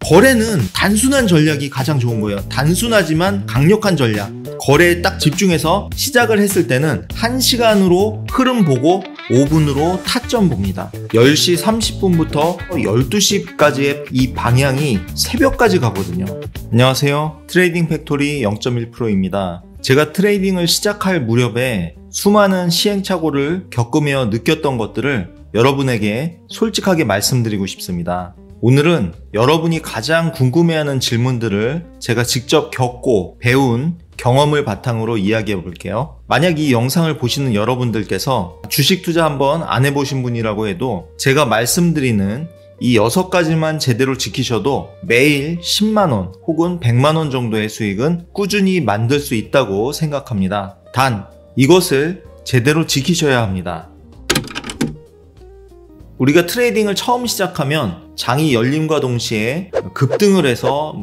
거래는 단순한 전략이 가장 좋은 거예요. 단순하지만 강력한 전략. 거래에 딱 집중해서 시작을 했을 때는 1시간으로 흐름 보고 5분으로 타점 봅니다. 10시 30분부터 12시까지의 이 방향이 새벽까지 가거든요. 안녕하세요. 트레이딩 팩토리 0.1%입니다. 제가 트레이딩을 시작할 무렵에 수많은 시행착오를 겪으며 느꼈던 것들을 여러분에게 솔직하게 말씀드리고 싶습니다. 오늘은 여러분이 가장 궁금해하는 질문들을 제가 직접 겪고 배운 경험을 바탕으로 이야기해 볼게요. 만약 이 영상을 보시는 여러분들께서 주식 투자 한번 안 해보신 분이라고 해도 제가 말씀드리는 이 6가지만 제대로 지키셔도 매일 10만원 혹은 100만원 정도의 수익은 꾸준히 만들 수 있다고 생각합니다. 단 이것을 제대로 지키셔야 합니다. 우리가 트레이딩을 처음 시작하면 장이 열림과 동시에 급등을 해서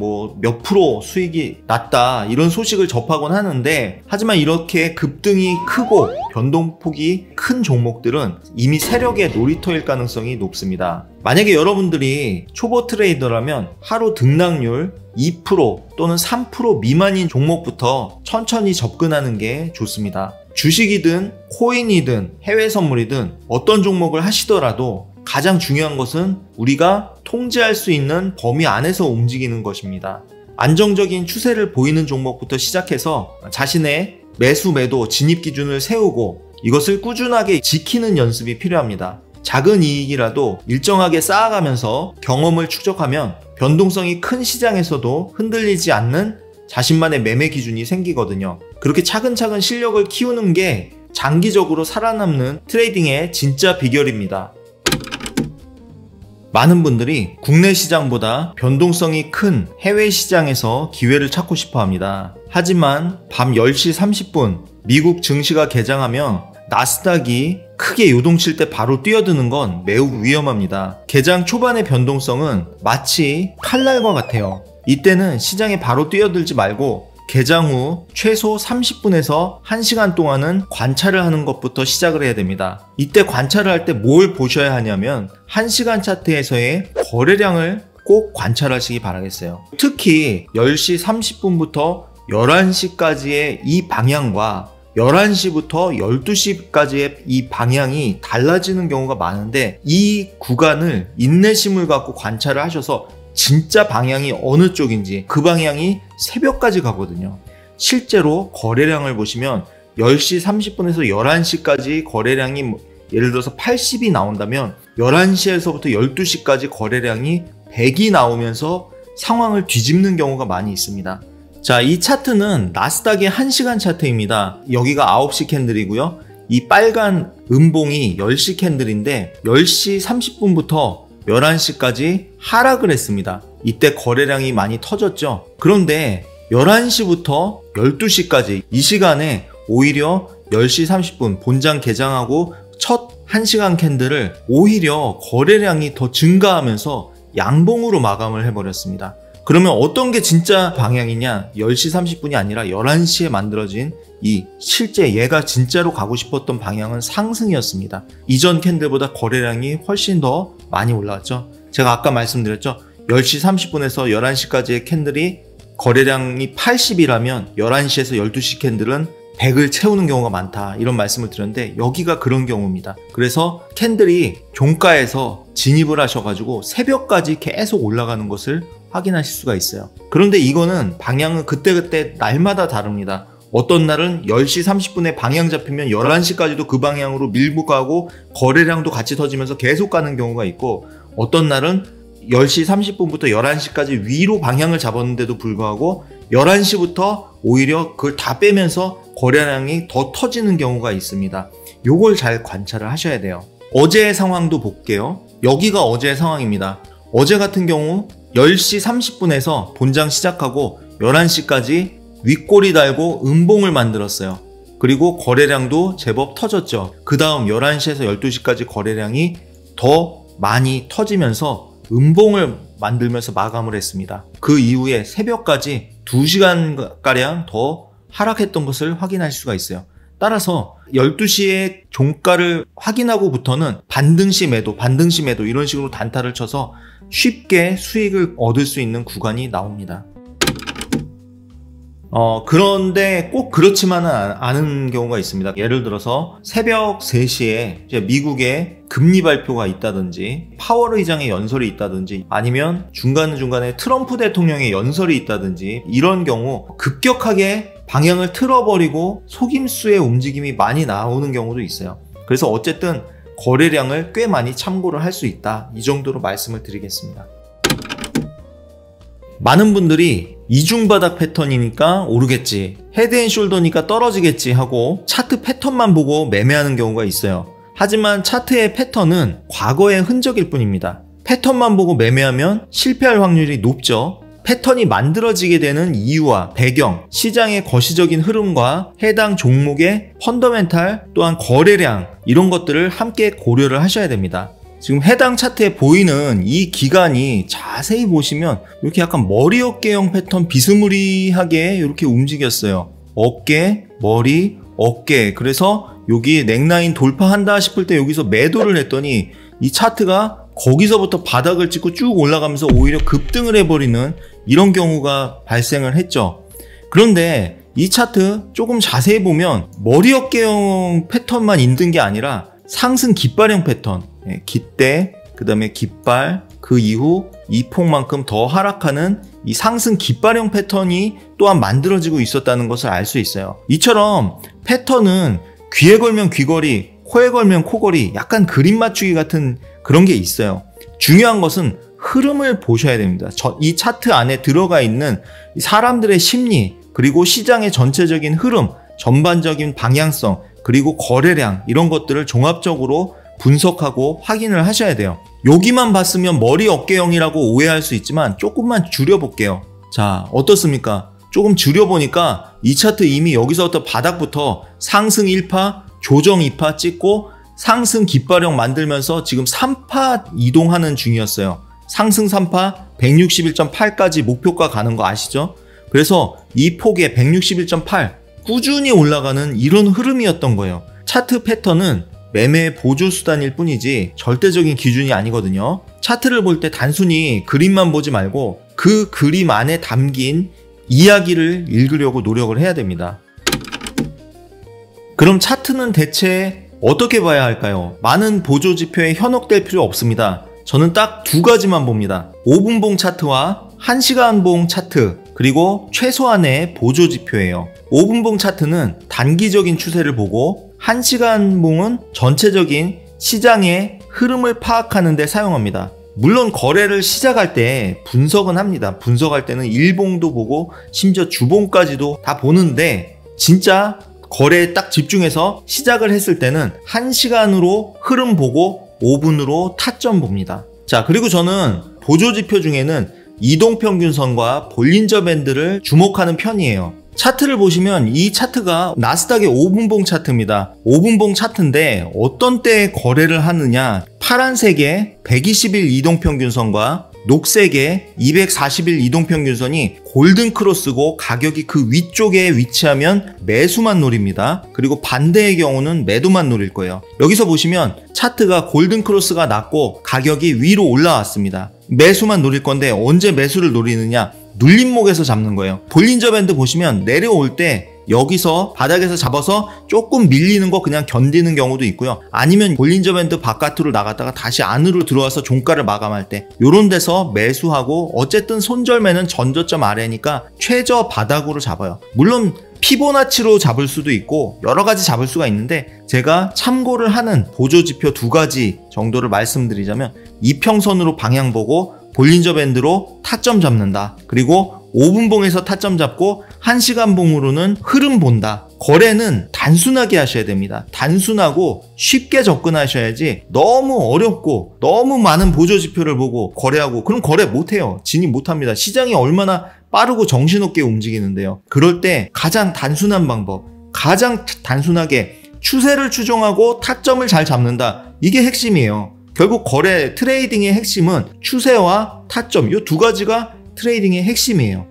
몇 프로 수익이 났다 이런 소식을 접하곤 하는데, 하지만 이렇게 급등이 크고 변동폭이 큰 종목들은 이미 세력의 놀이터일 가능성이 높습니다. 만약에 여러분들이 초보 트레이더라면 하루 등락률 2% 또는 3% 미만인 종목부터 천천히 접근하는 게 좋습니다. 주식이든 코인이든 해외 선물이든 어떤 종목을 하시더라도 가장 중요한 것은 우리가 통제할 수 있는 범위 안에서 움직이는 것입니다. 안정적인 추세를 보이는 종목부터 시작해서 자신의 매수 매도 진입 기준을 세우고 이것을 꾸준하게 지키는 연습이 필요합니다. 작은 이익이라도 일정하게 쌓아가면서 경험을 축적하면 변동성이 큰 시장에서도 흔들리지 않는 자신만의 매매 기준이 생기거든요. 그렇게 차근차근 실력을 키우는 게 장기적으로 살아남는 트레이딩의 진짜 비결입니다. 많은 분들이 국내 시장보다 변동성이 큰 해외 시장에서 기회를 찾고 싶어 합니다. 하지만 밤 10시 30분 미국 증시가 개장하면 나스닥이 크게 요동칠 때 바로 뛰어드는 건 매우 위험합니다. 개장 초반의 변동성은 마치 칼날과 같아요. 이때는 시장에 바로 뛰어들지 말고 개장 후 최소 30분에서 1시간 동안은 관찰을 하는 것부터 시작을 해야 됩니다. 이때 관찰을 할 때 뭘 보셔야 하냐면 1시간 차트에서의 거래량을 꼭 관찰하시기 바라겠어요. 특히 10시 30분부터 11시까지의 이 방향과 11시부터 12시까지의 이 방향이 달라지는 경우가 많은데, 이 구간을 인내심을 갖고 관찰을 하셔서 진짜 방향이 어느 쪽인지, 그 방향이 새벽까지 가거든요. 실제로 거래량을 보시면 10시 30분에서 11시까지 거래량이 예를 들어서 80이 나온다면 11시에서부터 12시까지 거래량이 100이 나오면서 상황을 뒤집는 경우가 많이 있습니다. 자, 이 차트는 나스닥의 1시간 차트입니다. 여기가 9시 캔들이고요. 이 빨간 음봉이 10시 캔들인데 10시 30분부터 11시까지 하락을 했습니다. 이때 거래량이 많이 터졌죠. 그런데 11시부터 12시까지 이 시간에 오히려 10시 30분 본장 개장하고 첫 1시간 캔들을 오히려 거래량이 더 증가하면서 양봉으로 마감을 해버렸습니다. 그러면 어떤 게 진짜 방향이냐? 10시 30분이 아니라 11시에 만들어진 이 실제 얘가 진짜로 가고 싶었던 방향은 상승이었습니다. 이전 캔들보다 거래량이 훨씬 더 많이 올라왔죠. 제가 아까 말씀드렸죠. 10시 30분에서 11시까지의 캔들이 거래량이 80이라면 11시에서 12시 캔들은 100을 채우는 경우가 많다, 이런 말씀을 드렸는데 여기가 그런 경우입니다. 그래서 캔들이 종가에서 진입을 하셔가지고 새벽까지 계속 올라가는 것을 확인하실 수가 있어요. 그런데 이거는 방향은 그때그때 날마다 다릅니다. 어떤 날은 10시 30분에 방향 잡히면 11시까지도 그 방향으로 밀고 가고 거래량도 같이 터지면서 계속 가는 경우가 있고, 어떤 날은 10시 30분부터 11시까지 위로 방향을 잡았는데도 불구하고 11시부터 오히려 그걸 다 빼면서 거래량이 더 터지는 경우가 있습니다. 요걸 잘 관찰을 하셔야 돼요. 어제의 상황도 볼게요. 여기가 어제의 상황입니다. 어제 같은 경우 10시 30분에서 본장 시작하고 11시까지 윗꼬리 달고 음봉을 만들었어요. 그리고 거래량도 제법 터졌죠. 그 다음 11시에서 12시까지 거래량이 더 많이 터지면서 음봉을 만들면서 마감을 했습니다. 그 이후에 새벽까지 2시간가량 더 하락했던 것을 확인할 수가 있어요. 따라서 12시에 종가를 확인하고부터는 반등시 매도 이런 식으로 단타를 쳐서 쉽게 수익을 얻을 수 있는 구간이 나옵니다. 그런데 꼭 그렇지만은 않은 경우가 있습니다. 예를 들어서 새벽 3시에 이제 미국의 금리 발표가 있다든지 파월 의장의 연설이 있다든지 아니면 중간중간에 트럼프 대통령의 연설이 있다든지 이런 경우 급격하게 방향을 틀어버리고 속임수의 움직임이 많이 나오는 경우도 있어요. 그래서 어쨌든 거래량을 꽤 많이 참고를 할 수 있다. 이 정도로 말씀을 드리겠습니다. 많은 분들이 이중바닥 패턴이니까 오르겠지, 헤드앤숄더니까 떨어지겠지 하고 차트 패턴만 보고 매매하는 경우가 있어요. 하지만 차트의 패턴은 과거의 흔적일 뿐입니다. 패턴만 보고 매매하면 실패할 확률이 높죠. 패턴이 만들어지게 되는 이유와 배경, 시장의 거시적인 흐름과 해당 종목의 펀더멘탈 또한 거래량 이런 것들을 함께 고려를 하셔야 됩니다. 지금 해당 차트에 보이는 이 기간이 자세히 보시면 이렇게 약간 머리 어깨형 패턴 비스무리하게 이렇게 움직였어요. 어깨, 머리, 어깨. 그래서 여기 넥라인 돌파한다 싶을 때 여기서 매도를 했더니 이 차트가 거기서부터 바닥을 찍고 쭉 올라가면서 오히려 급등을 해버리는 이런 경우가 발생을 했죠. 그런데 이 차트 조금 자세히 보면 머리 어깨형 패턴만 있는 게 아니라 상승 깃발형 패턴, 깃대, 그 다음에 깃발, 그 이후 이 폭만큼 더 하락하는 이 상승 깃발형 패턴이 또한 만들어지고 있었다는 것을 알 수 있어요. 이처럼 패턴은 귀에 걸면 귀걸이, 코에 걸면 코걸이, 약간 그림 맞추기 같은 그런 게 있어요. 중요한 것은 흐름을 보셔야 됩니다. 이 차트 안에 들어가 있는 사람들의 심리, 그리고 시장의 전체적인 흐름, 전반적인 방향성, 그리고 거래량 이런 것들을 종합적으로 분석하고 확인을 하셔야 돼요. 여기만 봤으면 머리 어깨형이라고 오해할 수 있지만 조금만 줄여볼게요. 자, 어떻습니까? 조금 줄여보니까 이 차트 이미 여기서부터 바닥부터 상승 1파, 조정 2파 찍고 상승 깃발형 만들면서 지금 3파 이동하는 중이었어요. 상승 3파 161.8까지 목표가 가는 거 아시죠? 그래서 이 폭에 161.8 꾸준히 올라가는 이런 흐름이었던 거예요. 차트 패턴은 매매의 보조 수단일 뿐이지 절대적인 기준이 아니거든요. 차트를 볼 때 단순히 그림만 보지 말고 그 그림 안에 담긴 이야기를 읽으려고 노력을 해야 됩니다. 그럼 차트는 대체 어떻게 봐야 할까요? 많은 보조 지표에 현혹될 필요 없습니다. 저는 딱 두 가지만 봅니다. 5분봉 차트와 1시간봉 차트, 그리고 최소한의 보조 지표예요. 5분봉 차트는 단기적인 추세를 보고 1시간봉은 전체적인 시장의 흐름을 파악하는 데 사용합니다. 물론 거래를 시작할 때 분석은 합니다. 분석할 때는 일봉도 보고 심지어 주봉까지도 다 보는데 진짜 거래에 딱 집중해서 시작을 했을 때는 1시간으로 흐름 보고 5분으로 타점 봅니다. 자, 그리고 저는 보조 지표 중에는 이동평균선과 볼린저 밴드를 주목하는 편이에요. 차트를 보시면 이 차트가 나스닥의 5분봉 차트입니다. 5분봉 차트인데 어떤 때에 거래를 하느냐, 파란색의 120일 이동평균선과 녹색의 240일 이동평균선이 골든크로스고 가격이 그 위쪽에 위치하면 매수만 노립니다. 그리고 반대의 경우는 매도만 노릴 거예요. 여기서 보시면 차트가 골든크로스가 났고 가격이 위로 올라왔습니다. 매수만 노릴 건데 언제 매수를 노리느냐, 눌림목에서 잡는 거예요. 볼린저 밴드 보시면 내려올 때 여기서 바닥에서 잡아서 조금 밀리는 거 그냥 견디는 경우도 있고요. 아니면 볼린저 밴드 바깥으로 나갔다가 다시 안으로 들어와서 종가를 마감할 때 이런 데서 매수하고, 어쨌든 손절매는 전저점 아래니까 최저 바닥으로 잡아요. 물론 피보나치로 잡을 수도 있고 여러 가지 잡을 수가 있는데 제가 참고를 하는 보조 지표 2가지 정도를 말씀드리자면, 이평선으로 방향 보고 볼린저 밴드로 타점 잡는다. 그리고 5분봉에서 타점 잡고 1시간봉으로는 흐름 본다. 거래는 단순하게 하셔야 됩니다. 단순하고 쉽게 접근하셔야지 너무 어렵고 너무 많은 보조 지표를 보고 거래하고 그럼 거래 못해요. 진입 못합니다. 시장이 얼마나 빠르고 정신없게 움직이는데요. 그럴 때 가장 단순한 방법, 가장 단순하게 추세를 추종하고 타점을 잘 잡는다. 이게 핵심이에요. 결국 거래 트레이딩의 핵심은 추세와 타점, 이 2가지가 트레이딩의 핵심이에요.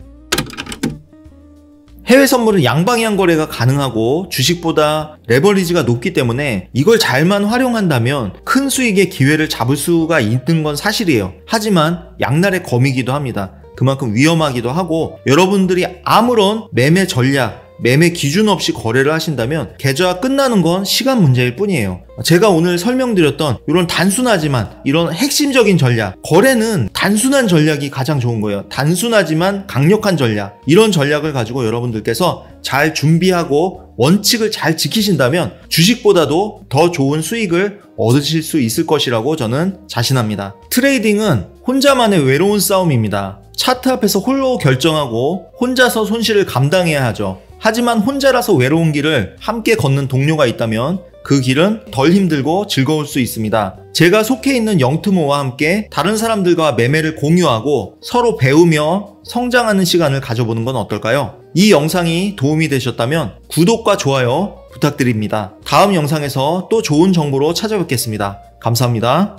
해외 선물은 양방향 거래가 가능하고 주식보다 레버리지가 높기 때문에 이걸 잘만 활용한다면 큰 수익의 기회를 잡을 수가 있는 건 사실이에요. 하지만 양날의 검이기도 합니다. 그만큼 위험하기도 하고 여러분들이 아무런 매매 전략, 매매 기준 없이 거래를 하신다면 계좌가 끝나는 건 시간 문제일 뿐이에요. 제가 오늘 설명드렸던 이런 단순하지만 이런 핵심적인 전략, 거래는 단순한 전략이 가장 좋은 거예요. 단순하지만 강력한 전략, 이런 전략을 가지고 여러분들께서 잘 준비하고 원칙을 잘 지키신다면 주식보다도 더 좋은 수익을 얻으실 수 있을 것이라고 저는 자신합니다. 트레이딩은 혼자만의 외로운 싸움입니다. 차트 앞에서 홀로 결정하고 혼자서 손실을 감당해야 하죠. 하지만 혼자라서 외로운 길을 함께 걷는 동료가 있다면 그 길은 덜 힘들고 즐거울 수 있습니다. 제가 속해 있는 영트모와 함께 다른 사람들과 매매를 공유하고 서로 배우며 성장하는 시간을 가져보는 건 어떨까요? 이 영상이 도움이 되셨다면 구독과 좋아요 부탁드립니다. 다음 영상에서 또 좋은 정보로 찾아뵙겠습니다. 감사합니다.